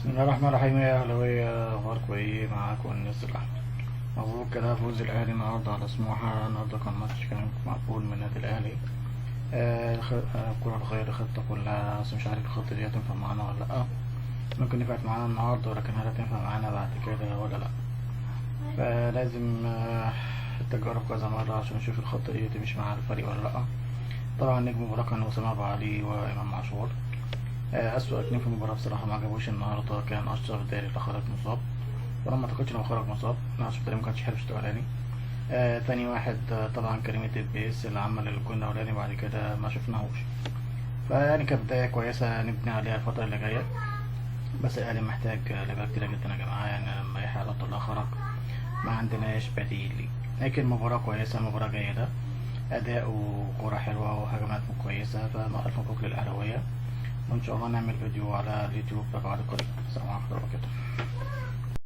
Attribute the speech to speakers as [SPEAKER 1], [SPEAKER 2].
[SPEAKER 1] بسم الله الرحمن الرحيم يا أهلاوية، أخباركم إيه؟ معاكم الناس الأحمد. مبروك كده فوز الأهلي النهاردة على سموحة. النهاردة كان ماتش كان مقبول من النادي الأهلي. الكرة الخير خطة كلها، بس مش عارف الخطة دي هتنفع معانا ولا لأ. ممكن نفعت معانا النهاردة، ولكن هل هتنفع معانا بعد كده ولا لأ؟ فلازم التجارب كذا مرة عشان نشوف الخطة دي تمشي مع الفريق ولا لأ. طبعا نجم المباراة كان أسامة أبو علي وإمام عاشور. أسوأ اتنين في المباراة بصراحة ما عجبوش النهاردة كان أشرف داري اللي خرج مصاب، وأنا ما أعتقدش إن هو خرج مصاب. أشرف داري مكانش حلو الشوط الأولاني. تاني واحد طبعا كريم الدبيس اللي عمل الجون الأولاني، بعد كده ما شفناهوش. فيعني كبداية كويسة نبني عليها الفترة اللي جاية، بس الأهلي محتاج لعيبة كتيرة جدا يا جماعة. يعني لما يحيى على الله خرج ما عندناش بديل ليه. لكن مباراة كويسة، مباراة جيدة، أداء وكورة حلوة وهجمات كويسة. فألف مبروك للأهلاوية، وإن شاء الله نعمل فيديو على اليوتيوب بعد قريب. السلام عليكم ورحمة الله وبركاته.